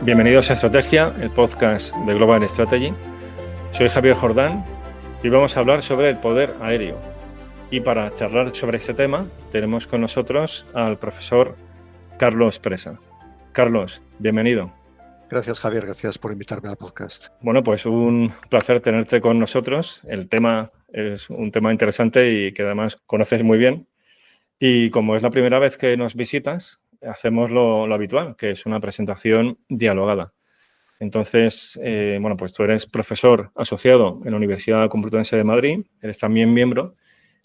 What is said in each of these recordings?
Bienvenidos a Estrategia, el podcast de Global Strategy. Soy Javier Jordán y vamos a hablar sobre el poder aéreo. Y para charlar sobre este tema tenemos con nosotros al profesor Carlos Presa. Carlos, bienvenido. Gracias, Javier. Gracias por invitarme al podcast. Bueno, pues un placer tenerte con nosotros. El tema es un tema interesante y que además conoces muy bien. Y como es la primera vez que nos visitas, hacemos lo habitual, que es una presentación dialogada. Entonces, bueno, pues tú eres profesor asociado en la Universidad Complutense de Madrid, eres también miembro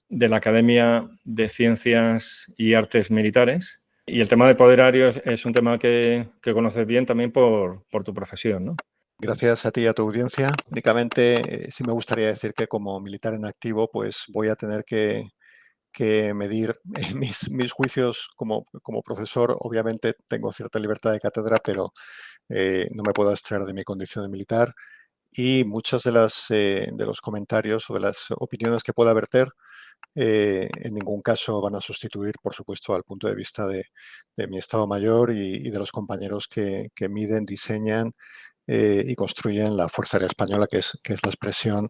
de la Academia de Ciencias y Artes Militares y el tema de poder aéreo es un tema que conoces bien también por tu profesión, ¿no? Gracias a ti y a tu audiencia. Únicamente, sí me gustaría decir que como militar en activo, pues voy a tener que medir mis juicios como profesor. Obviamente tengo cierta libertad de cátedra, pero no me puedo abstraer de mi condición de militar. Y muchos de los comentarios o de las opiniones que pueda verter, en ningún caso van a sustituir, por supuesto, al punto de vista de mi Estado Mayor y de los compañeros que miden, diseñan y construyen la Fuerza Aérea Española, que es la expresión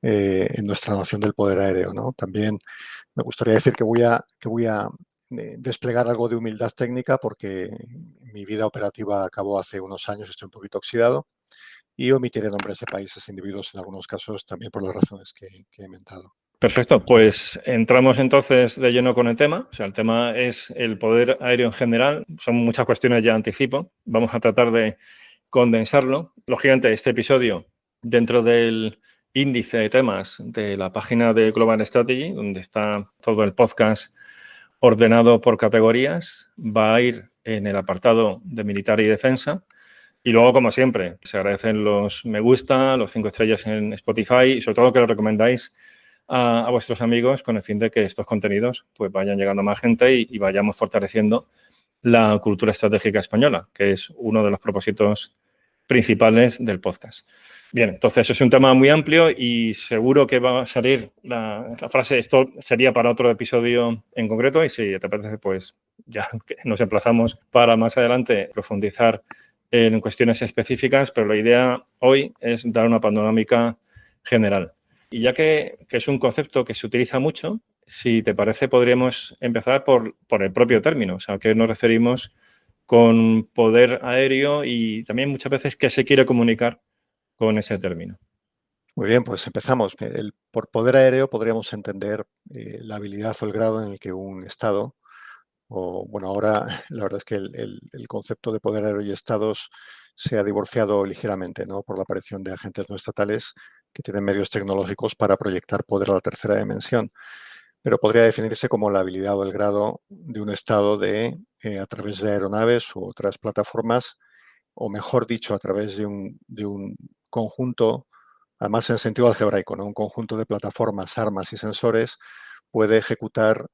en nuestra noción del poder aéreo, ¿no? También me gustaría decir que voy a desplegar algo de humildad técnica porque mi vida operativa acabó hace unos años, estoy un poquito oxidado, y omitiré nombres de países e individuos en algunos casos también por las razones que he mentado. Perfecto, pues entramos entonces de lleno con el tema. O sea, el tema es el poder aéreo en general. Son muchas cuestiones, ya anticipo. Vamos a tratar de condensarlo. Lógicamente, este episodio, dentro del índice de temas de la página de Global Strategy, donde está todo el podcast ordenado por categorías, va a ir en el apartado de militar y defensa. Y luego, como siempre, se agradecen los me gusta, los 5 estrellas en Spotify y sobre todo que lo recomendáis a vuestros amigos con el fin de que estos contenidos pues vayan llegando a más gente y vayamos fortaleciendo la cultura estratégica española, que es uno de los propósitos principales del podcast. Bien, entonces es un tema muy amplio y seguro que va a salir la frase, esto sería para otro episodio en concreto y si te parece, pues ya nos emplazamos para más adelante profundizar en cuestiones específicas, pero la idea hoy es dar una panorámica general. Y ya que es un concepto que se utiliza mucho, si te parece, podríamos empezar por el propio término, o sea, a qué nos referimos con poder aéreo y también muchas veces qué se quiere comunicar con ese término. Muy bien, pues empezamos. Por poder aéreo podríamos entender la habilidad o el grado en el que un Estado, o bueno, ahora la verdad es que el concepto de poder aéreo y estados se ha divorciado ligeramente, ¿no? Por la aparición de agentes no estatales que tienen medios tecnológicos para proyectar poder a la tercera dimensión. Pero podría definirse como la habilidad o el grado de un Estado de, a través de aeronaves u otras plataformas, o mejor dicho, a través de un conjunto, además en sentido algebraico, ¿no? Un conjunto de plataformas, armas y sensores, puede ejecutar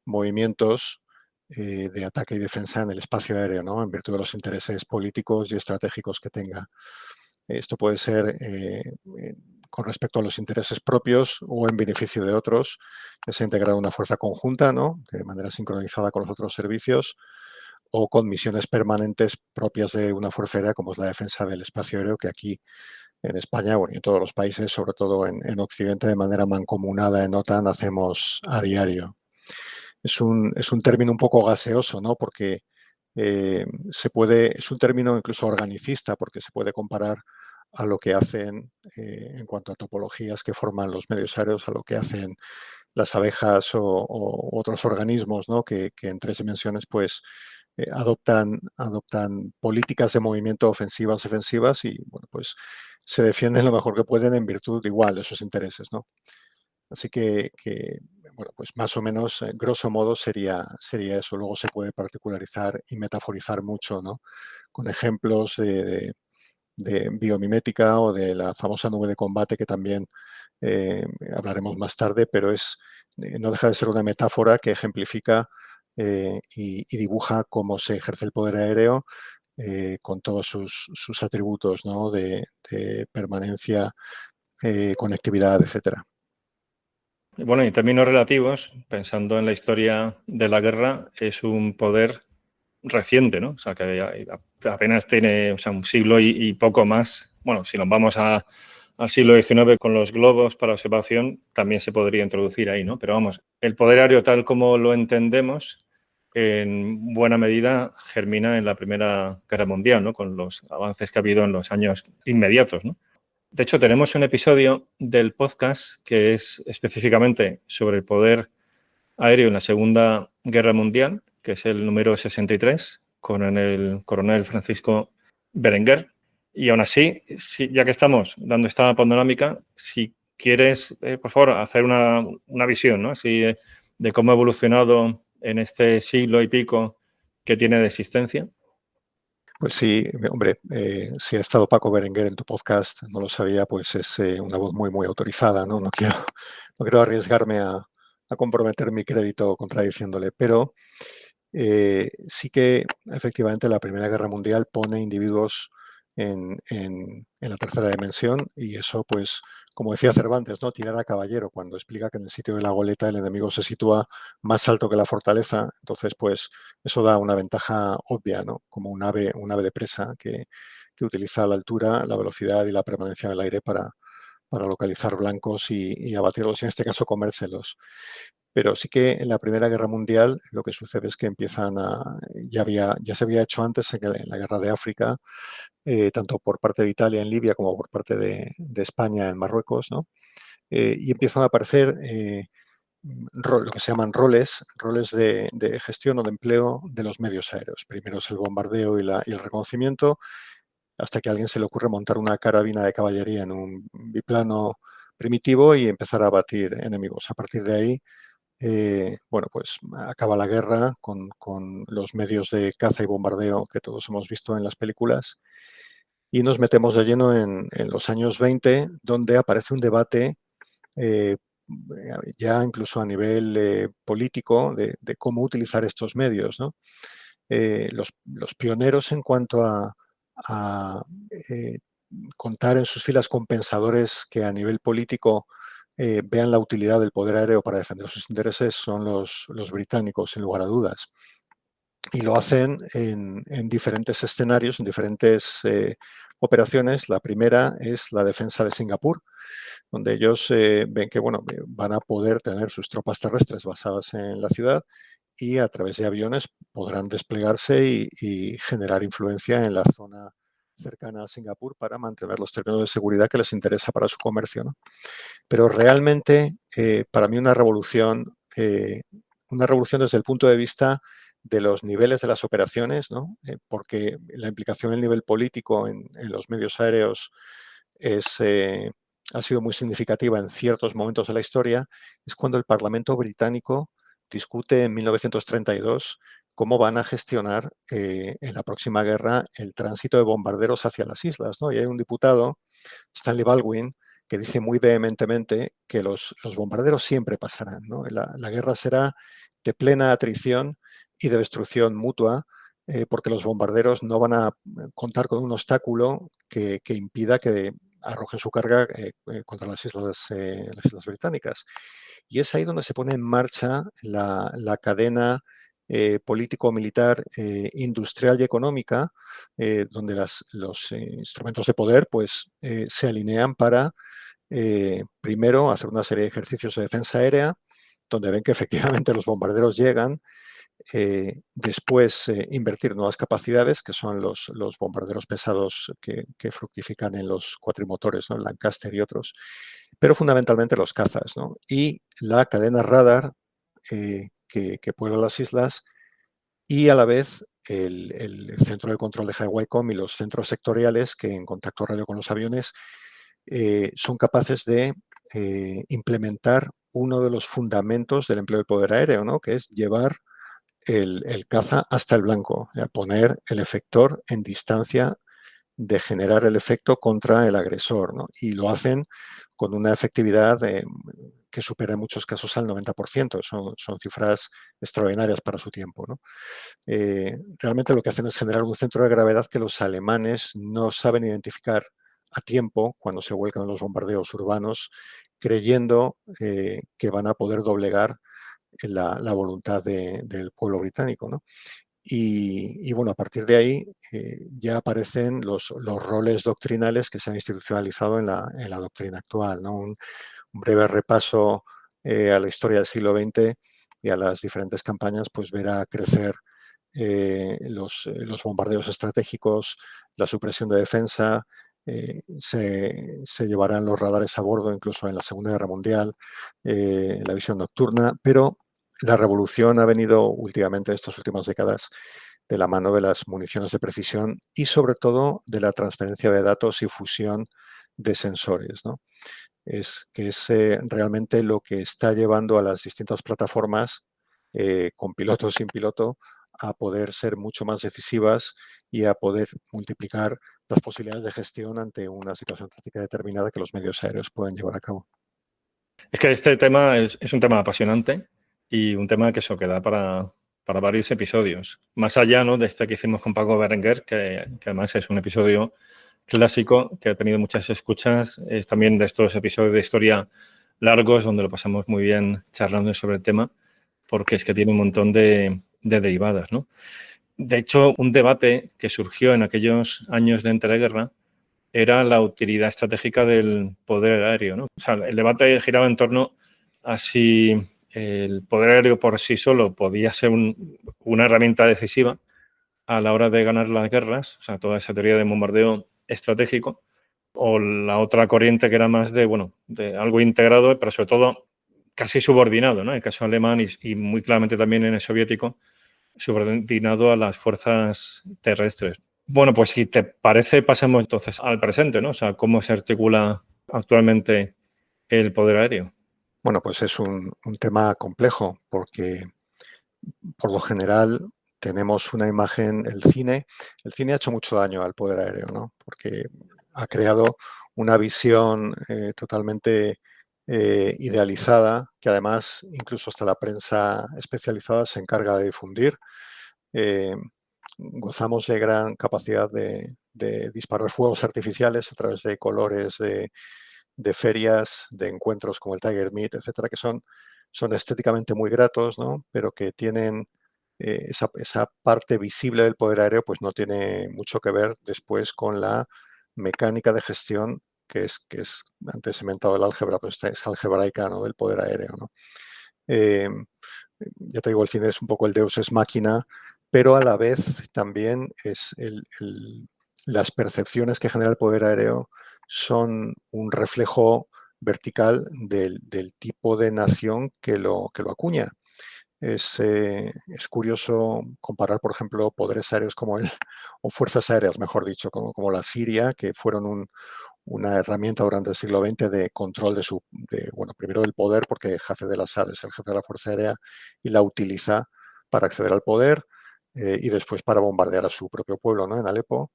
movimientos de ataque y defensa en el espacio aéreo, ¿no? En virtud de los intereses políticos y estratégicos que tenga. Esto puede ser con respecto a los intereses propios o en beneficio de otros, que se ha integrado una fuerza conjunta, ¿no? De manera sincronizada con los otros servicios, o con misiones permanentes propias de una fuerza aérea, como es la defensa del espacio aéreo, que aquí en España, bueno, y en todos los países, sobre todo en Occidente, de manera mancomunada en OTAN, hacemos a diario. Es un término un poco gaseoso, ¿no? Porque es un término incluso organicista, porque se puede comparar a lo que hacen en cuanto a topologías que forman los medios aéreos, a lo que hacen las abejas o otros organismos, ¿no? que en 3 dimensiones pues adoptan políticas de movimiento ofensivas, defensivas y bueno, pues se defienden lo mejor que pueden en virtud igual de sus intereses, ¿no? Así que bueno, pues más o menos, grosso modo sería eso. Luego se puede particularizar y metaforizar mucho, ¿no? Con ejemplos de biomimética o de la famosa nube de combate que también hablaremos más tarde, pero no deja de ser una metáfora que ejemplifica y dibuja cómo se ejerce el poder aéreo con todos sus atributos, ¿no? de permanencia, conectividad, etcétera. Bueno, en términos relativos, pensando en la historia de la guerra, es un poder reciente, ¿no? O sea, que apenas tiene, o sea, un siglo y poco más. Bueno, si nos vamos al siglo XIX con los globos para observación, también se podría introducir ahí, ¿no? Pero vamos, el poder aéreo tal como lo entendemos, en buena medida germina en la Primera Guerra Mundial, ¿no? Con los avances que ha habido en los años inmediatos, ¿no? De hecho, tenemos un episodio del podcast que es específicamente sobre el poder aéreo en la Segunda Guerra Mundial, que es el número 63, con el coronel Francisco Berenguer. Y aún así, ya que estamos dando esta panorámica, si quieres, por favor, hacer una visión, ¿no? Así, de cómo ha evolucionado en este siglo y pico que tiene de existencia. Pues sí, hombre, si ha estado Paco Berenguer en tu podcast, no lo sabía, pues es una voz muy, muy autorizada, ¿no? No quiero arriesgarme a comprometer mi crédito contradiciéndole, pero sí que efectivamente la Primera Guerra Mundial pone individuos en la tercera dimensión y eso, pues, como decía Cervantes, ¿no? Tirar a caballero, cuando explica que en el sitio de la goleta el enemigo se sitúa más alto que la fortaleza, entonces, pues, eso da una ventaja obvia, ¿no? Como un ave de presa que utiliza la altura, la velocidad y la permanencia en el aire para localizar blancos y abatirlos, y en este caso comérselos. Pero sí que en la Primera Guerra Mundial lo que sucede es que ya se había hecho antes en la Guerra de África, tanto por parte de Italia en Libia como por parte de España en Marruecos, ¿no? Y empiezan a aparecer lo que se llaman roles de gestión o de empleo de los medios aéreos. Primero es el bombardeo y el reconocimiento, hasta que a alguien se le ocurre montar una carabina de caballería en un biplano primitivo y empezar a abatir enemigos. A partir de ahí, bueno, pues acaba la guerra con los medios de caza y bombardeo que todos hemos visto en las películas y nos metemos de lleno en los años 20, donde aparece un debate eh, ya incluso a nivel político de cómo utilizar estos medios, ¿no? Los pioneros en cuanto a, eh, contar en sus filas con pensadores que a nivel político vean la utilidad del poder aéreo para defender sus intereses son los británicos, sin lugar a dudas. Y lo hacen en diferentes escenarios, en diferentes operaciones. La primera es la defensa de Singapur, donde ellos ven que bueno, van a poder tener sus tropas terrestres basadas en la ciudad y a través de aviones podrán desplegarse y generar influencia en la zona cercana a Singapur para mantener los términos de seguridad que les interesa para su comercio, ¿no? Pero realmente, para mí una revolución desde el punto de vista de los niveles de las operaciones, ¿no? Porque la implicación en el nivel político en los medios aéreos es, ha sido muy significativa en ciertos momentos de la historia, es cuando el Parlamento británico discute en 1932 cómo van a gestionar en la próxima guerra el tránsito de bombarderos hacia las islas, ¿no? Y hay un diputado, Stanley Baldwin, que dice muy vehementemente que los bombarderos siempre pasarán, ¿no? La guerra será de plena atrición y de destrucción mutua, porque los bombarderos no van a contar con un obstáculo que impida que arrojen su carga contra las islas británicas. Y es ahí donde se pone en marcha la cadena político-militar, industrial y económica, donde los instrumentos de poder pues, se alinean para, primero, hacer una serie de ejercicios de defensa aérea, donde ven que efectivamente los bombarderos llegan, después invertir nuevas capacidades, que son los bombarderos pesados que fructifican en los cuatrimotores, ¿no? El Lancaster y otros, pero fundamentalmente los cazas, ¿no? Y la cadena radar que puebla las islas y a la vez el centro de control de Hawái-Com y los centros sectoriales que en contacto radio con los aviones son capaces de implementar uno de los fundamentos del empleo del poder aéreo, ¿no? Que es llevar el caza hasta el blanco, poner el efector en distancia de generar el efecto contra el agresor, ¿no? Y lo hacen con una efectividad que supera en muchos casos al 90%. Son cifras extraordinarias para su tiempo, ¿no? Realmente lo que hacen es generar un centro de gravedad que los alemanes no saben identificar a tiempo cuando se vuelcan los bombardeos urbanos, creyendo que van a poder doblegar la voluntad del pueblo británico, ¿no? Y bueno, a partir de ahí ya aparecen los roles doctrinales que se han institucionalizado en la doctrina actual, ¿no? Un breve repaso a la historia del siglo XX y a las diferentes campañas, pues verá crecer los bombardeos estratégicos, la supresión de defensa, se llevarán los radares a bordo incluso en la Segunda Guerra Mundial, la visión nocturna, pero la revolución ha venido últimamente, estas últimas décadas, de la mano de las municiones de precisión y sobre todo de la transferencia de datos y fusión de sensores, ¿no? Que es realmente lo que está llevando a las distintas plataformas, con piloto o sin piloto, a poder ser mucho más decisivas y a poder multiplicar las posibilidades de gestión ante una situación táctica determinada que los medios aéreos pueden llevar a cabo. Es que este tema es un tema apasionante y un tema que eso queda para varios episodios. Más allá, ¿no?, de este que hicimos con Paco Berenguer, que además es un episodio clásico que ha tenido muchas escuchas, es también de estos episodios de historia largos donde lo pasamos muy bien charlando sobre el tema, porque es que tiene un montón de derivadas, ¿no? De hecho, un debate que surgió en aquellos años de entreguerra era la utilidad estratégica del poder aéreo, ¿no? O sea, el debate giraba en torno a si el poder aéreo por sí solo podía ser una herramienta decisiva a la hora de ganar las guerras, o sea, toda esa teoría de bombardeo estratégico, o la otra corriente que era más de, bueno, de algo integrado, pero sobre todo casi subordinado, ¿no? En el caso alemán y muy claramente también en el soviético, subordinado a las fuerzas terrestres. Bueno, pues si te parece, pasemos entonces al presente, ¿no? O sea, cómo se articula actualmente el poder aéreo. Bueno, pues es un tema complejo porque por lo general tenemos una imagen, el cine ha hecho mucho daño al poder aéreo, ¿no? Porque ha creado una visión totalmente idealizada, que además incluso hasta la prensa especializada se encarga de difundir. Eh, Gozamos de gran capacidad de disparar fuegos artificiales a través de colores, de ferias, de encuentros como el Tiger Meet, etcétera, que son estéticamente muy gratos, ¿no? Pero que tienen esa parte visible del poder aéreo, pues no tiene mucho que ver después con la mecánica de gestión que es antes he inventado el álgebra, pues es algebraica, ¿no?, del poder aéreo, ¿no? Eh, ya te digo, el cine es un poco el Deus ex machina, pero a la vez también es las percepciones que genera el poder aéreo son un reflejo vertical del tipo de nación que lo acuña. Es curioso comparar, por ejemplo, poderes aéreos como o fuerzas aéreas, mejor dicho, como la Siria, que fueron una herramienta durante el siglo XX de control bueno, primero del poder, porque Hafez al-Assad es el jefe de la Fuerza Aérea y la utiliza para acceder al poder, y después para bombardear a su propio pueblo, ¿no?, en Alepo,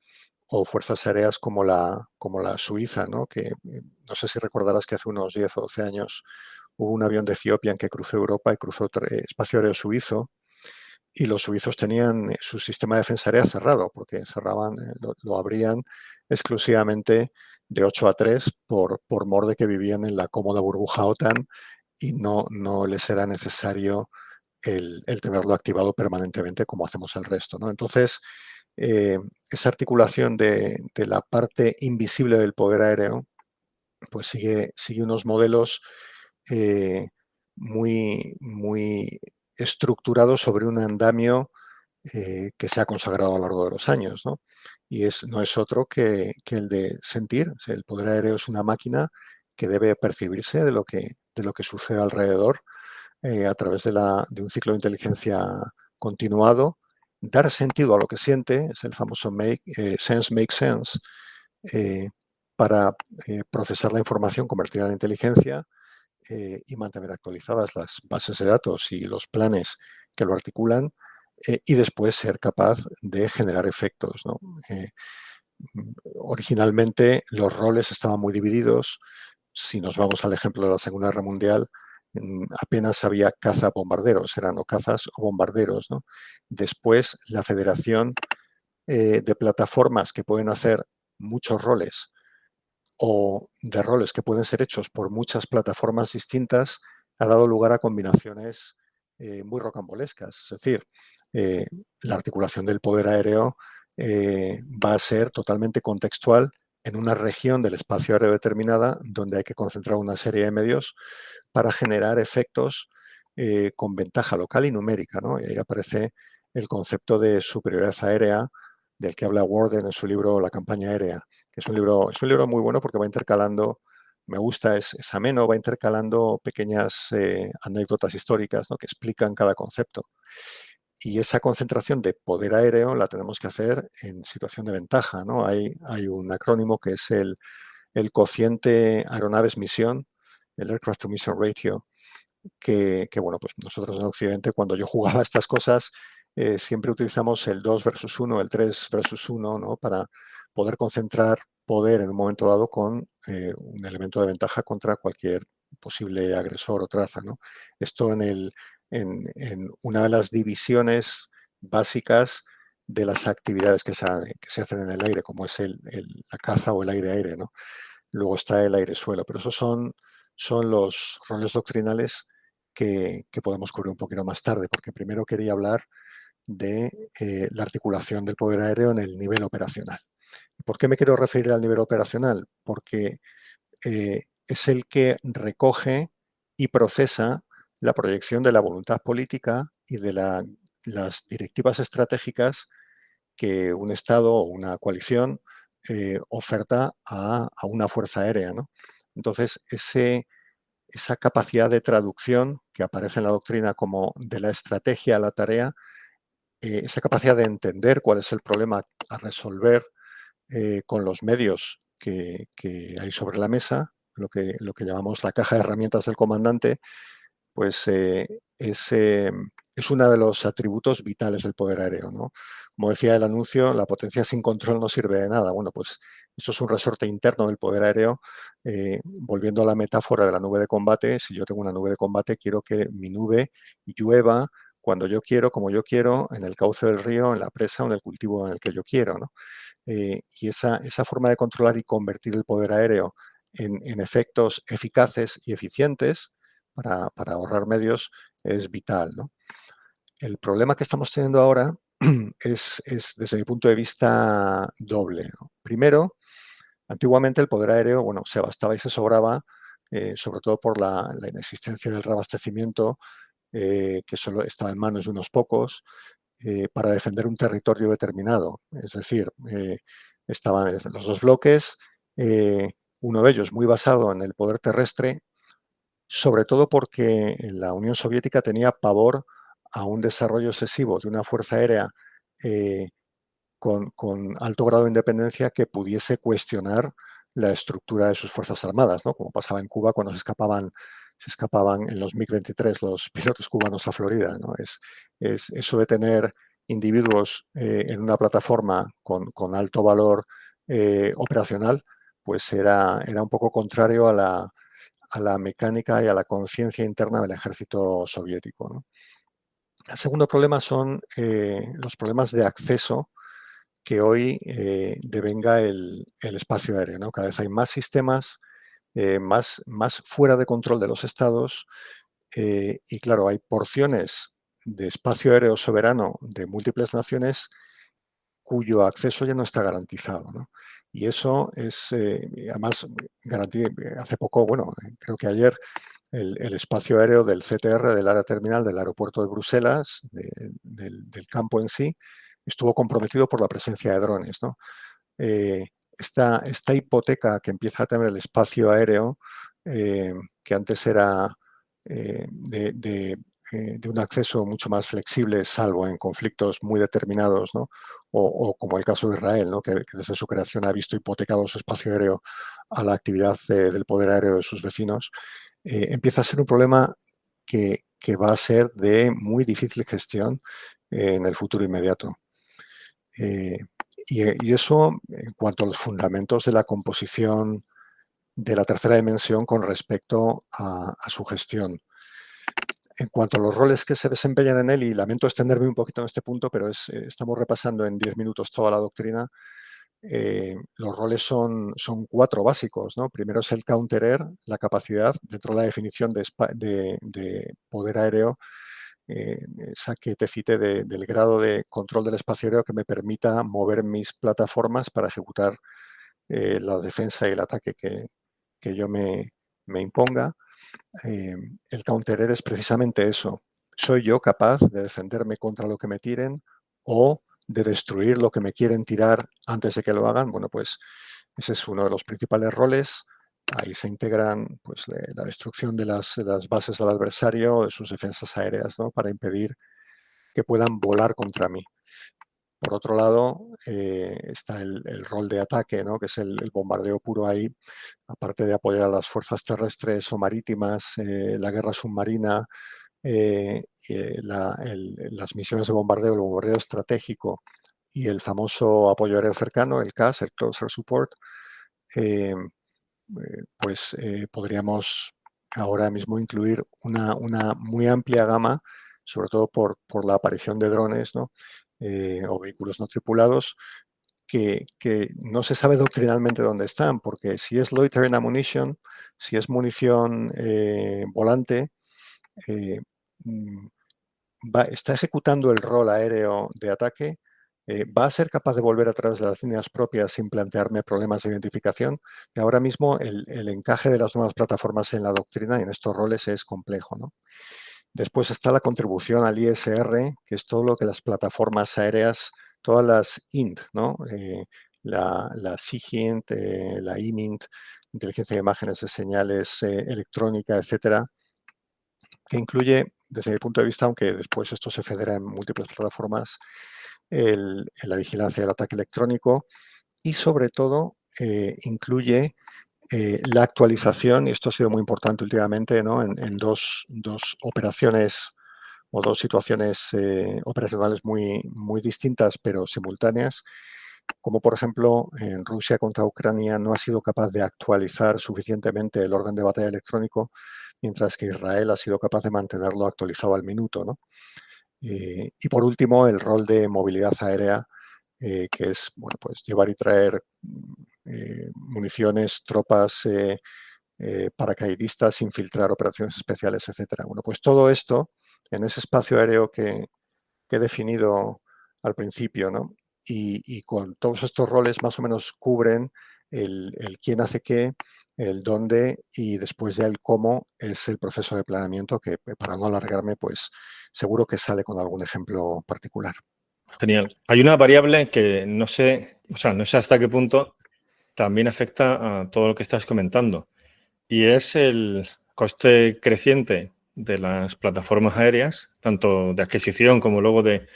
o fuerzas aéreas como la Suiza, ¿no?, que no sé si recordarás que hace unos 10 o 12 años hubo un avión de Etiopía que cruzó Europa y cruzó espacio aéreo suizo, y los suizos tenían su sistema de defensa aérea cerrado, porque cerraban, lo abrían exclusivamente de 8 a 3 por mor de que vivían en la cómoda burbuja OTAN y no les era necesario el tenerlo activado permanentemente como hacemos el resto, ¿no? Entonces, esa articulación de la parte invisible del poder aéreo, pues sigue unos modelos eh, muy estructurados sobre un andamio que se ha consagrado a lo largo de los años, ¿no? Y no es otro que el de sentir. O sea, el poder aéreo es una máquina que debe percibirse de lo que sucede alrededor a través de un ciclo de inteligencia continuado, dar sentido a lo que siente, es el famoso sense make sense, eh, para procesar la información, convertirla en inteligencia y mantener actualizadas las bases de datos y los planes que lo articulan, y después ser capaz de generar efectos, ¿no? Originalmente los roles estaban muy divididos. Si nos vamos al ejemplo de la Segunda Guerra Mundial, apenas había caza-bombarderos, eran o cazas o bombarderos, ¿no? Después la federación de plataformas que pueden hacer muchos roles o de roles que pueden ser hechos por muchas plataformas distintas ha dado lugar a combinaciones muy rocambolescas. Es decir, la articulación del poder aéreo va a ser totalmente contextual en una región del espacio aéreo determinada donde hay que concentrar una serie de medios para generar efectos con ventaja local y numérica, ¿no? Y ahí aparece el concepto de superioridad aérea del que habla Worden en su libro La campaña aérea, que es un libro muy bueno porque va intercalando, me gusta, es ameno, va intercalando pequeñas anécdotas históricas, ¿no?, que explican cada concepto. Y esa concentración de poder aéreo la tenemos que hacer en situación de ventaja, ¿no? Hay un acrónimo que es el cociente aeronaves-misión, el Aircraft to Mission Ratio, bueno, pues nosotros en Occidente, cuando yo jugaba a estas cosas, siempre utilizamos el 2 versus 1, el 3 versus 1, ¿no?, para poder concentrar poder en un momento dado con un elemento de ventaja contra cualquier posible agresor o traza, ¿no? Esto en una de las divisiones básicas de las actividades que se hacen en el aire, como es la caza o el aire-aire, ¿no? Luego está el aire-suelo, pero esos son los roles doctrinales que podemos cubrir un poquito más tarde, porque primero quería hablar de la articulación del poder aéreo en el nivel operacional. ¿Por qué me quiero referir al nivel operacional? Porque es el que recoge y procesa la proyección de la voluntad política y de las directivas estratégicas que un Estado o una coalición oferta a una fuerza aérea, ¿no? Entonces, esa capacidad de traducción que aparece en la doctrina como de la estrategia a la tarea, esa capacidad de entender cuál es el problema a resolver con los medios que hay sobre la mesa, lo que llamamos la caja de herramientas del comandante, pues es uno de los atributos vitales del poder aéreo, ¿no? Como decía el anuncio, la potencia sin control no sirve de nada. Bueno, pues eso es un resorte interno del poder aéreo. Volviendo a la metáfora de la nube de combate, si yo tengo una nube de combate, quiero que mi nube llueva cuando yo quiero, como yo quiero, en el cauce del río, en la presa o en el cultivo en el que yo quiero, ¿no? Y esa forma de controlar y convertir el poder aéreo en efectos eficaces y eficientes para ahorrar medios es vital, ¿no? El problema que estamos teniendo ahora desde mi punto de vista, doble, ¿no? Primero, antiguamente el poder aéreo, bueno, se bastaba y se sobraba, sobre todo por la inexistencia del reabastecimiento, que solo estaba en manos de unos pocos, para defender un territorio determinado. Es decir, estaban los dos bloques, uno de ellos muy basado en el poder terrestre, sobre todo porque la Unión Soviética tenía pavor a un desarrollo excesivo de una fuerza aérea eh, con alto grado de independencia que pudiese cuestionar la estructura de sus fuerzas armadas, ¿no? Como pasaba en Cuba cuando se escapaban en los MiG-23 los pilotos cubanos a Florida, ¿no? Es eso de tener individuos en una plataforma con alto valor operacional, pues era un poco contrario a la mecánica y a la conciencia interna del ejército soviético, ¿no? El segundo problema son los problemas de acceso que hoy devenga el espacio aéreo, ¿no? Cada vez hay más sistemas, más fuera de control de los estados, y claro, hay porciones de espacio aéreo soberano de múltiples naciones cuyo acceso ya no está garantizado, ¿no? Y eso es, además, hace poco, bueno, creo que ayer, el espacio aéreo del CTR, del área terminal del aeropuerto de Bruselas, del campo en sí, estuvo comprometido por la presencia de drones, ¿no? Eh, esta hipoteca que empieza a tener el espacio aéreo, que antes era de un acceso mucho más flexible, salvo en conflictos muy determinados, ¿no? O como el caso de Israel, ¿no?, que desde su creación ha visto hipotecado su espacio aéreo a la actividad del poder aéreo de sus vecinos, empieza a ser un problema que va a ser de muy difícil gestión en el futuro inmediato. Eh, y eso en cuanto a los fundamentos de la composición de la tercera dimensión con respecto a su gestión. En cuanto a los roles que se desempeñan en él, y lamento extenderme un poquito en este punto, pero estamos repasando en 10 minutos toda la doctrina. Los roles son 4 básicos, ¿no? Primero es el counter-air, la capacidad, dentro de la definición de poder aéreo, que te cite del grado de control del espacio aéreo que me permita mover mis plataformas para ejecutar la defensa y el ataque que yo me imponga. El counter-air es precisamente eso. ¿Soy yo capaz de defenderme contra lo que me tiren o de destruir lo que me quieren tirar antes de que lo hagan? Bueno, pues ese es uno de los principales roles. Ahí se integran pues, la destrucción de las bases del adversario, de sus defensas aéreas, ¿no? Para impedir que puedan volar contra mí. Por otro lado, está el rol de ataque, ¿no? Que es el bombardeo puro ahí, aparte de apoyar a las fuerzas terrestres o marítimas, la guerra submarina, las misiones de bombardeo, el bombardeo estratégico y el famoso apoyo aéreo cercano, el CAS, el Close Air Support, pues podríamos ahora mismo incluir una muy amplia gama, sobre todo por la aparición de drones, ¿no? O vehículos no tripulados, que no se sabe doctrinalmente dónde están, porque si es loitering ammunition, si es munición volante, mm, está ejecutando el rol aéreo de ataque, va a ser capaz de volver a través de las líneas propias sin plantearme problemas de identificación. Y ahora mismo el encaje de las nuevas plataformas en la doctrina y en estos roles es complejo, ¿no? Después está la contribución al ISR, que es todo lo que las plataformas aéreas, todas las INT, ¿no? La SIGINT, la IMINT, inteligencia de imágenes, de señales, electrónica, etcétera, que incluye, desde mi punto de vista, aunque después esto se federa en múltiples plataformas, la vigilancia del ataque electrónico y, sobre todo, incluye la actualización, y esto ha sido muy importante últimamente, ¿no? En dos operaciones o dos situaciones operacionales muy distintas pero simultáneas, como por ejemplo en Rusia contra Ucrania no ha sido capaz de actualizar suficientemente el orden de batalla electrónico, mientras que Israel ha sido capaz de mantenerlo actualizado al minuto, ¿no? Y por último, el rol de movilidad aérea, que es, bueno, pues llevar y traer municiones, tropas, paracaidistas, infiltrar operaciones especiales, etcétera. Bueno, pues todo esto en ese espacio aéreo que he definido al principio, ¿no? Y con todos estos roles más o menos cubren el quién hace qué, el dónde y después ya el cómo es el proceso de planeamiento que, para no alargarme, pues seguro que sale con algún ejemplo particular. Genial. Hay una variable que no sé, o sea, no sé hasta qué punto también afecta a todo lo que estás comentando, y es el coste creciente de las plataformas aéreas, tanto de adquisición como luego de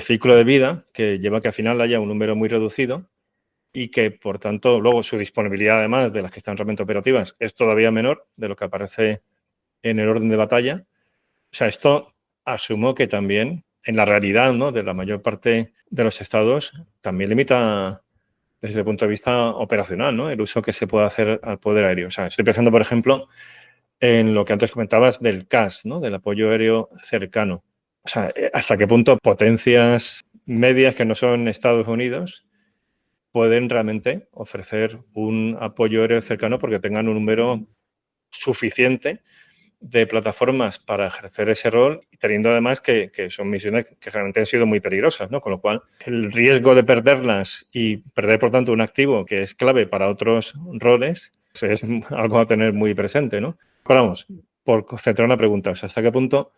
ciclo de vida, que lleva a que al final haya un número muy reducido y que, por tanto, luego su disponibilidad, además de las que están realmente operativas, es todavía menor de lo que aparece en el orden de batalla. O sea, esto asumo que también, en la realidad, ¿no?, de la mayor parte de los estados, también limita desde el punto de vista operacional, ¿no?, el uso que se puede hacer al poder aéreo. O sea, estoy pensando, por ejemplo, en lo que antes comentabas del CAS, ¿no?, del apoyo aéreo cercano. O sea, ¿hasta qué punto potencias medias que no son Estados Unidos pueden realmente ofrecer un apoyo aéreo cercano porque tengan un número suficiente de plataformas para ejercer ese rol, teniendo además que son misiones que realmente han sido muy peligrosas, ¿no? Con lo cual, el riesgo de perderlas y perder, por tanto, un activo que es clave para otros roles es algo a tener muy presente, ¿no? Pero vamos, por centrar una pregunta, o sea, ¿hasta qué punto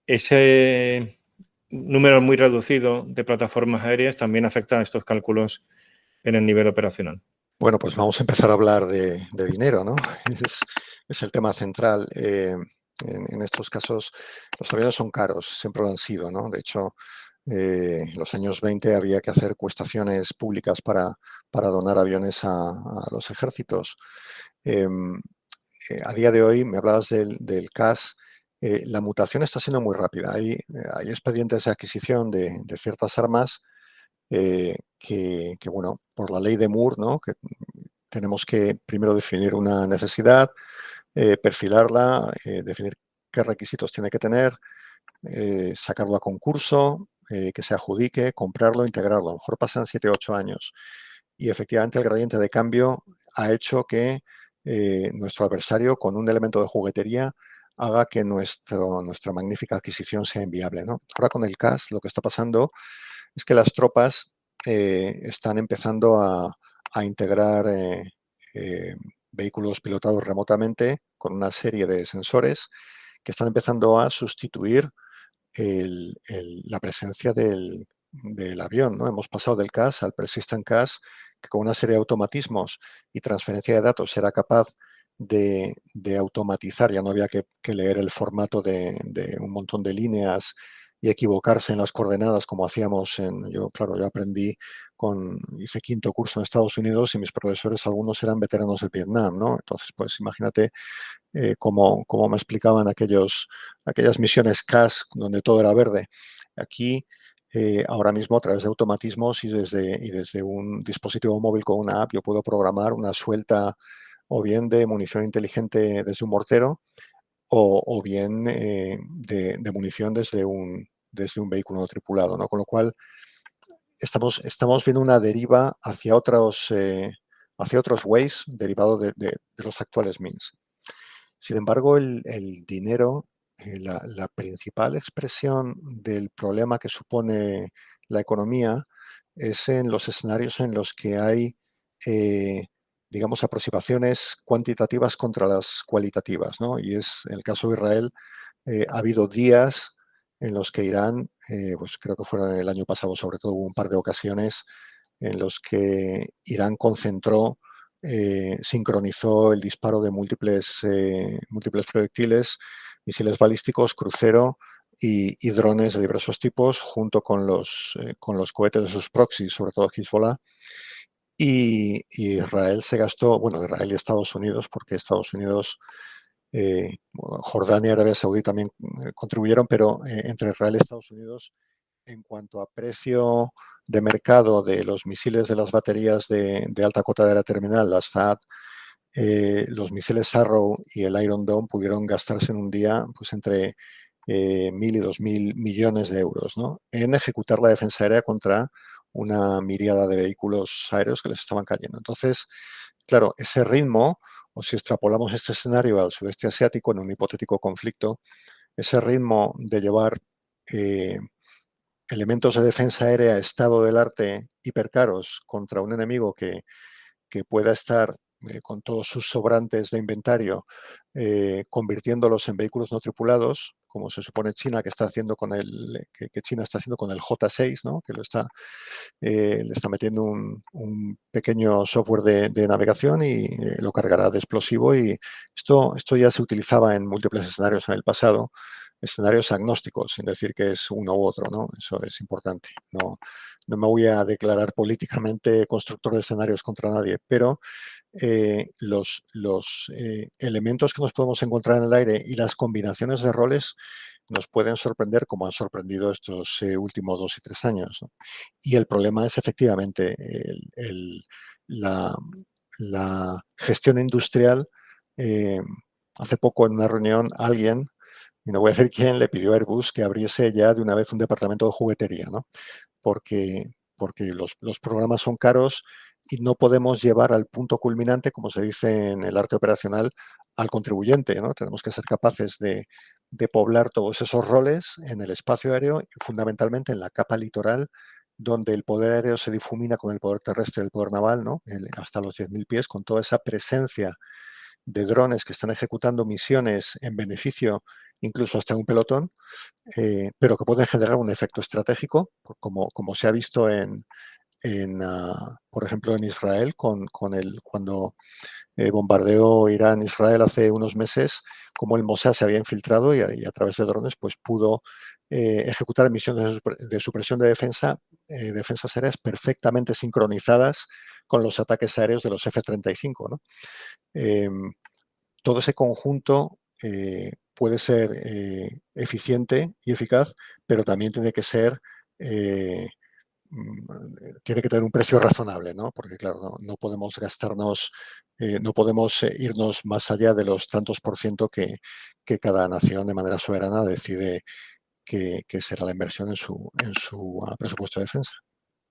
ese número muy reducido de plataformas aéreas también afecta a estos cálculos en el nivel operacional? Bueno, pues vamos a empezar a hablar de dinero, ¿no? Es el tema central. En estos casos, los aviones son caros, siempre lo han sido, ¿no? De hecho, en los años 20 había que hacer cuestaciones públicas para donar aviones a los ejércitos. A día de hoy, me hablabas del CAS, la mutación está siendo muy rápida. Hay expedientes de adquisición de ciertas armas bueno, por la ley de Moore, ¿no? Que tenemos que primero definir una necesidad, perfilarla, definir qué requisitos tiene que tener, sacarlo a concurso, que se adjudique, comprarlo, integrarlo. A lo mejor pasan 7 o 8 años. Y efectivamente el gradiente de cambio ha hecho que nuestro adversario, con un elemento de juguetería, haga que nuestra magnífica adquisición sea inviable, ¿no? Ahora con el CAS lo que está pasando es que las tropas están empezando a integrar vehículos pilotados remotamente con una serie de sensores que están empezando a sustituir la presencia del avión, ¿no? Hemos pasado del CAS al Persistent CAS, que con una serie de automatismos y transferencia de datos era capaz de automatizar, ya no había que leer el formato de un montón de líneas y equivocarse en las coordenadas como hacíamos yo aprendí hice quinto curso en Estados Unidos y mis profesores algunos eran veteranos del Vietnam, ¿no? Entonces, pues imagínate cómo me explicaban aquellas misiones CAS donde todo era verde. Aquí, ahora mismo, a través de automatismos y desde un dispositivo móvil con una app, yo puedo programar una suelta o bien de munición inteligente desde un mortero o bien de munición desde un vehículo no tripulado, ¿no? Con lo cual, estamos viendo una deriva hacia otros ways derivados de los actuales means. Sin embargo, el dinero, la principal expresión del problema que supone la economía es en los escenarios en los que hay, eh, digamos, aproximaciones cuantitativas contra las cualitativas, ¿no? Y es el caso de Israel. Ha habido días en los que Irán, pues creo que fueron el año pasado, sobre todo, hubo un par de ocasiones en los que Irán sincronizó el disparo de múltiples proyectiles, misiles balísticos, crucero y drones de diversos tipos, junto con los cohetes de sus proxies, sobre todo Hezbollah. Y Israel se gastó, bueno, Israel y Estados Unidos, porque Estados Unidos, Jordania y Arabia Saudí también contribuyeron, pero entre Israel y Estados Unidos, en cuanto a precio de mercado de los misiles de las baterías de alta cota de la terminal, las THAAD, los misiles Arrow y el Iron Dome pudieron gastarse en un día pues entre 1.000 y 2.000 millones de euros, ¿no? En ejecutar la defensa aérea contra una miríada de vehículos aéreos que les estaban cayendo. Entonces, claro, ese ritmo, o si extrapolamos este escenario al sudeste asiático en un hipotético conflicto, ese ritmo de llevar eh, elementos de defensa aérea estado del arte hipercaros contra un enemigo que pueda estar con todos sus sobrantes de inventario, convirtiéndolos en vehículos no tripulados, como se supone China que está haciendo que China está haciendo con el J6, ¿no? Que le está metiendo un pequeño software de navegación y lo cargará de explosivo. Y esto ya se utilizaba en múltiples escenarios en el pasado, escenarios agnósticos, sin decir que es uno u otro, ¿no? Eso es importante. No me voy a declarar políticamente constructor de escenarios contra nadie, pero los elementos que nos podemos encontrar en el aire y las combinaciones de roles nos pueden sorprender como han sorprendido estos últimos 2 y 3 años, ¿no? Y el problema es efectivamente la, la gestión industrial. eh, Hace poco en una reunión alguien, y no voy a decir quién, le pidió a Airbus que abriese ya de una vez un departamento de juguetería, ¿no? Porque los programas son caros y no podemos llevar al punto culminante, como se dice en el arte operacional, al contribuyente, ¿no? Tenemos que ser capaces de poblar todos esos roles en el espacio aéreo y fundamentalmente en la capa litoral, donde el poder aéreo se difumina con el poder terrestre y el poder naval, ¿no? Hasta los 10.000 pies, con toda esa presencia de drones que están ejecutando misiones en beneficio incluso hasta un pelotón, pero que pueden generar un efecto estratégico, como se ha visto por ejemplo, en Israel, cuando bombardeó Irán Israel hace unos meses, como el Mossad se había infiltrado y a través de drones pues pudo ejecutar misiones de supresión de defensas aéreas perfectamente sincronizadas con los ataques aéreos de los F-35, ¿no? Eh, Todo ese conjunto puede ser eficiente y eficaz, pero también eh, tiene que tener un precio razonable, ¿no? Porque, claro, no podemos gastarnos, no podemos irnos más allá de los tantos por ciento que cada nación de manera soberana decide que será la inversión en su presupuesto de defensa.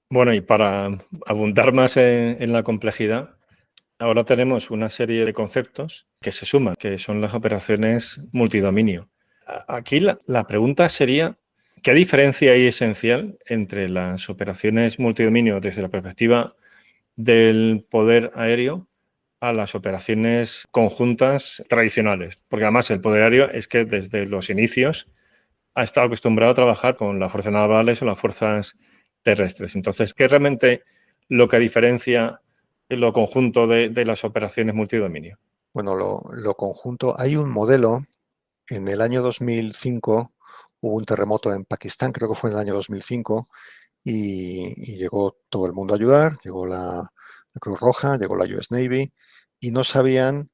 Bueno, y para abundar más en la complejidad, ahora tenemos una serie de conceptos que se suman, que son las operaciones multidominio. Aquí la pregunta sería, ¿qué diferencia hay esencial entre las operaciones multidominio desde la perspectiva del poder aéreo a las operaciones conjuntas tradicionales? Porque además el poder aéreo es que desde los inicios ha estado acostumbrado a trabajar con las fuerzas navales o las fuerzas terrestres. Entonces, ¿qué es realmente lo que diferencia lo conjunto de las operaciones multidominio? Bueno, lo conjunto, hay un modelo, en el año 2005 hubo un terremoto en Pakistán, creo que fue en el año 2005, y llegó todo el mundo a ayudar, llegó la Cruz Roja, llegó la US Navy, y no sabían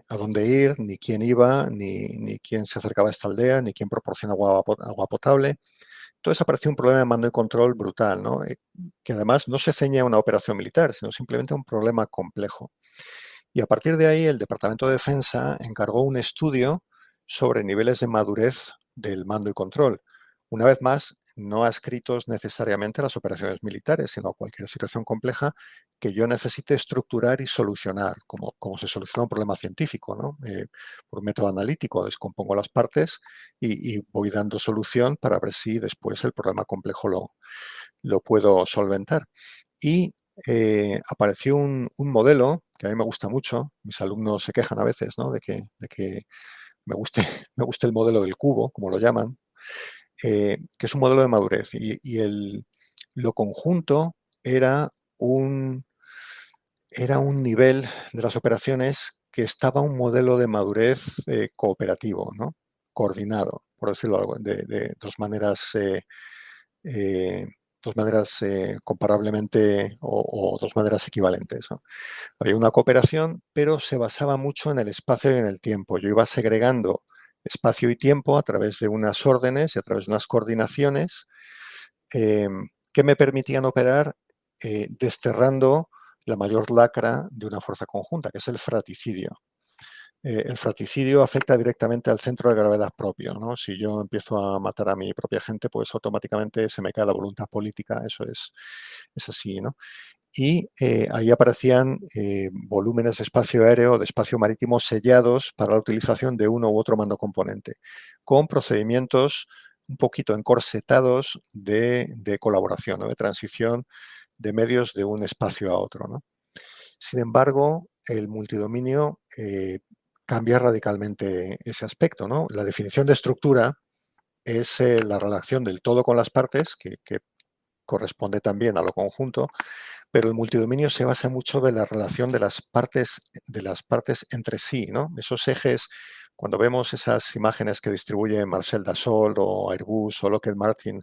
a dónde ir, ni quién iba, ni quién se acercaba a esta aldea, ni quién proporciona agua potable. Entonces apareció un problema de mando y control brutal, ¿no? Que además no se ceñía a una operación militar, sino simplemente a un problema complejo. Y a partir de ahí, el Departamento de Defensa encargó un estudio sobre niveles de madurez del mando y control. Una vez más, no adscritos necesariamente a las operaciones militares, sino a cualquier situación compleja que yo necesite estructurar y solucionar, como se soluciona un problema científico, ¿no? Por un método analítico, descompongo las partes y voy dando solución para ver si después el problema complejo lo puedo solventar. Y apareció un modelo que a mí me gusta mucho, mis alumnos se quejan a veces, ¿no? de que me guste, me guste el modelo del cubo, como lo llaman, que es un modelo de madurez. Lo conjunto era era un nivel de las operaciones que estaba un modelo de madurez cooperativo, ¿no? Coordinado, por decirlo de eh, dos maneras comparablemente o dos maneras equivalentes, ¿no? Había una cooperación, pero se basaba mucho en el espacio y en el tiempo. Yo iba segregando espacio y tiempo a través de unas órdenes y a través de unas coordinaciones eh, que me permitían operar desterrando la mayor lacra de una fuerza conjunta, que es el fraticidio. El fraticidio afecta directamente al centro de gravedad propio, ¿no? Si yo empiezo a matar a mi propia gente, pues automáticamente se me cae la voluntad política, es así, ¿no? Y ahí aparecían volúmenes de espacio aéreo, de espacio marítimo sellados para la utilización de uno u otro mando componente, con procedimientos un poquito encorsetados de colaboración, ¿no? De transición de medios de un espacio a otro, ¿no? Sin embargo, el multidominio cambia radicalmente ese aspecto, ¿no? La definición de estructura es la relación del todo con las partes, que corresponde también a lo conjunto, pero el multidominio se basa mucho de la relación de las partes entre sí, ¿no? Esos ejes, cuando vemos esas imágenes que distribuye Marcel Dassault o Airbus o Lockheed Martin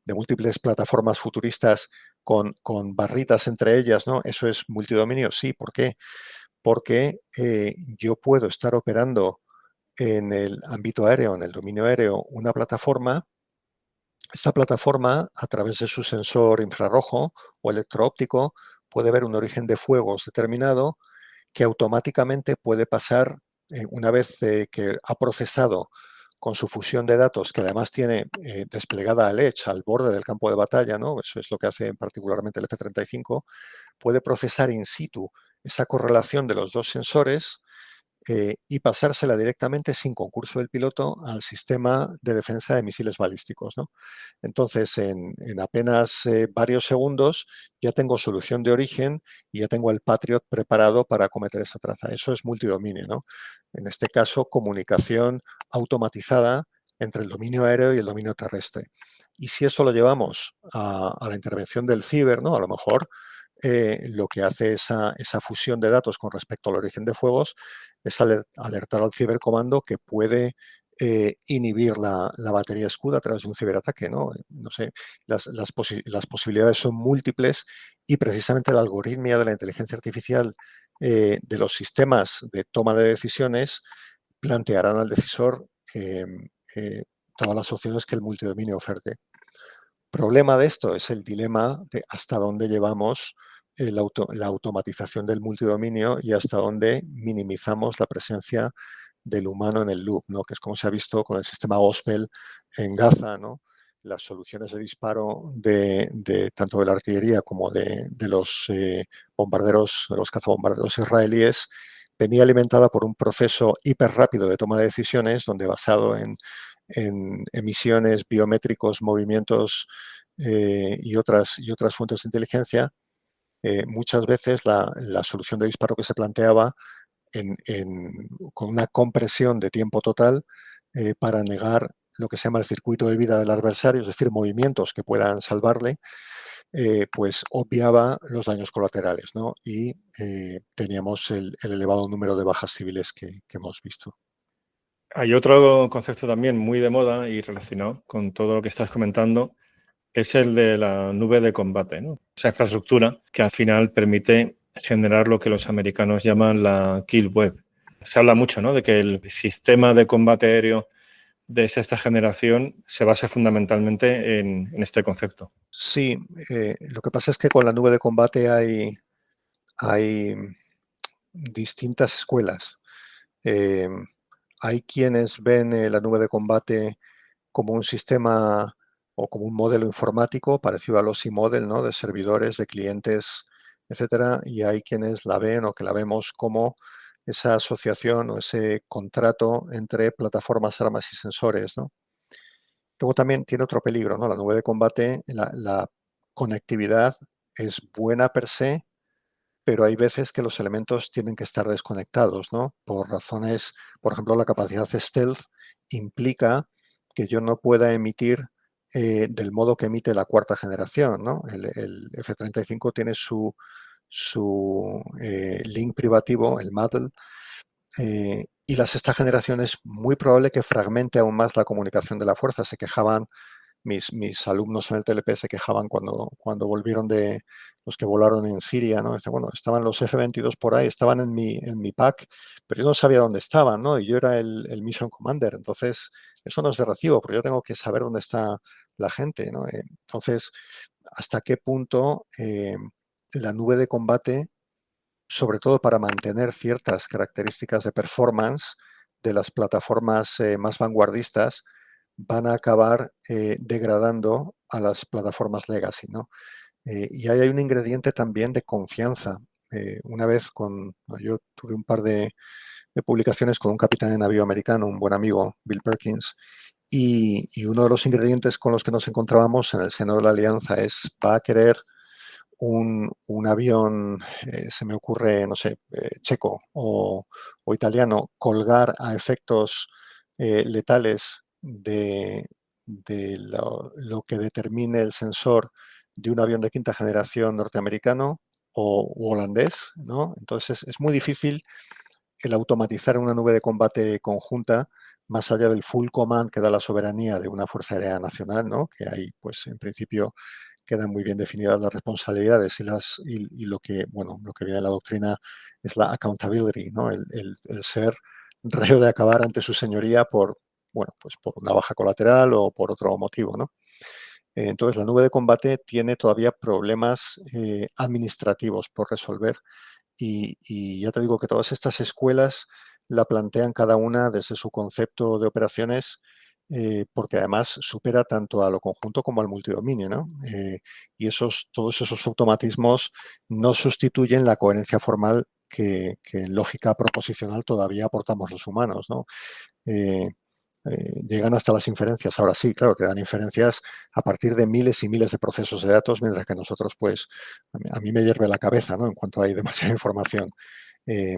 de múltiples plataformas futuristas con barritas entre ellas, ¿no? ¿Eso es multidominio? Sí, ¿por qué? Porque yo puedo estar operando en el ámbito aéreo, en el dominio aéreo, una plataforma. Esta plataforma, a través de su sensor infrarrojo o electroóptico, puede ver un origen de fuegos determinado que automáticamente puede pasar, una vez que ha procesado con su fusión de datos, que además tiene desplegada al edge, al borde del campo de batalla, ¿no? Eso es lo que hace particularmente el F-35, puede procesar in situ esa correlación de los dos sensores y pasársela directamente sin concurso del piloto al sistema de defensa de misiles balísticos, ¿no? Entonces, en apenas varios segundos ya tengo solución de origen y ya tengo el Patriot preparado para acometer esa traza. Eso es multidominio, ¿no? En este caso, comunicación automatizada entre el dominio aéreo y el dominio terrestre. Y si eso lo llevamos a la intervención del ciber, ¿no? A lo mejor lo que hace esa fusión de datos con respecto al origen de fuegos es alertar al cibercomando que puede inhibir la batería escudo a través de un ciberataque, ¿no? No sé, las posibilidades son múltiples y precisamente la algoritmia de la inteligencia artificial de los sistemas de toma de decisiones plantearán al decisor eh, todas las opciones que el multidominio oferte. Problema de esto es el dilema de hasta dónde llevamos la automatización del multidominio y hasta dónde minimizamos la presencia del humano en el loop, ¿no? Que es como se ha visto con el sistema Gospel en Gaza, ¿no? las soluciones de disparo de tanto de la artillería como de los bombarderos, de los cazabombarderos israelíes, venía alimentada por un proceso hiperrápido de toma de decisiones, donde basado en emisiones, biométricos, movimientos y otras fuentes de inteligencia, muchas veces la solución de disparo que se planteaba con una compresión de tiempo total para negar lo que se llama el circuito de vida del adversario, es decir, movimientos que puedan salvarle, pues obviaba los daños colaterales, ¿no? Y teníamos el elevado número de bajas civiles que hemos visto. Hay otro concepto también muy de moda y relacionado con todo lo que estás comentando, es el de la nube de combate, ¿no? Esa infraestructura que al final permite generar lo que los americanos llaman la kill web. Se habla mucho, ¿no?, de que el sistema de combate aéreo de sexta generación se basa fundamentalmente en este concepto. Sí, lo que pasa es que con la nube de combate hay distintas escuelas. Eh, hay quienes ven la nube de combate como un sistema o como un modelo informático parecido al OSI Model, ¿no? De servidores, de clientes, etcétera, y hay quienes la ven o que la vemos como esa asociación o ese contrato entre plataformas, armas y sensores, ¿no? Luego también tiene otro peligro, ¿no? La nube de combate, la conectividad es buena per se, pero hay veces que los elementos tienen que estar desconectados, ¿no? Por razones, por ejemplo, la capacidad stealth implica que yo no pueda emitir del modo que emite la cuarta generación, ¿no? El F-35 tiene su link privativo, el MATL, y la sexta generación es muy probable que fragmente aún más la comunicación de la fuerza. Se quejaban mis alumnos en el TLP se quejaban cuando volvieron de los que volaron en Siria, ¿no? Dice, bueno, estaban los F-22 por ahí, estaban en mi pack, pero yo no sabía dónde estaban, ¿no? Y yo era el Mission Commander, entonces eso no es de recibo, porque yo tengo que saber dónde está la gente, ¿no? Entonces, ¿hasta qué punto la nube de combate, sobre todo para mantener ciertas características de performance de las plataformas más vanguardistas, van a acabar degradando a las plataformas legacy, ¿no? Y ahí hay un ingrediente también de confianza. Una vez yo tuve un par de publicaciones con un capitán de navío americano, un buen amigo, Bill Perkins, y uno de los ingredientes con los que nos encontrábamos en el seno de la alianza es, va a querer un avión, se me ocurre, no sé, checo o italiano, colgar a efectos letales de lo que determine el sensor de un avión de quinta generación norteamericano u holandés, ¿no? Entonces es muy difícil el automatizar una nube de combate conjunta más allá del full command que da la soberanía de una Fuerza Aérea Nacional, ¿no? Que ahí, pues, en principio quedan muy bien definidas las responsabilidades y lo que, bueno, lo que viene en la doctrina es la accountability, ¿no? El ser reo de acabar ante su señoría bueno, pues por una baja colateral o por otro motivo, ¿no? Entonces, la nube de combate tiene todavía problemas administrativos por resolver y ya te digo que todas estas escuelas la plantean cada una desde su concepto de operaciones, porque además supera tanto a lo conjunto como al multidominio, ¿no? Y todos esos automatismos no sustituyen la coherencia formal que en lógica proposicional todavía aportamos los humanos, ¿no? Eh, llegan hasta las inferencias. Ahora sí, claro, te dan inferencias a partir de miles y miles de procesos de datos, mientras que nosotros, pues, a mí me hierve la cabeza, ¿no? En cuanto hay demasiada información. Eh,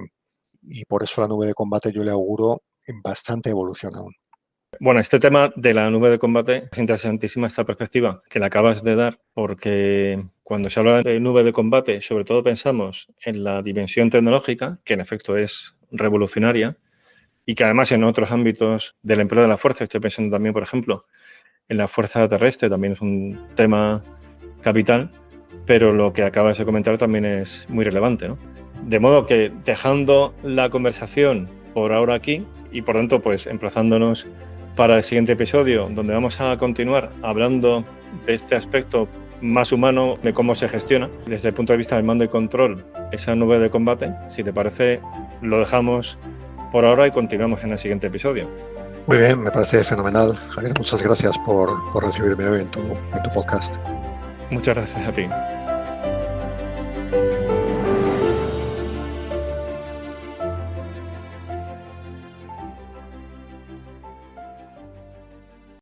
y por eso la nube de combate yo le auguro en bastante evolución aún. Bueno, este tema de la nube de combate es interesantísima esta perspectiva que le acabas de dar, porque cuando se habla de nube de combate, sobre todo pensamos en la dimensión tecnológica, que en efecto es revolucionaria, y que además en otros ámbitos del empleo de la fuerza, estoy pensando también, por ejemplo, en la fuerza terrestre, también es un tema capital, pero lo que acabas de comentar también es muy relevante, ¿no? De modo que, dejando la conversación por ahora aquí y por tanto, pues emplazándonos para el siguiente episodio, donde vamos a continuar hablando de este aspecto más humano de cómo se gestiona desde el punto de vista del mando y control esa nube de combate. Si te parece, lo dejamos por ahora y continuamos en el siguiente episodio. Muy bien, me parece fenomenal. Javier, muchas gracias por recibirme hoy en tu podcast. Muchas gracias a ti.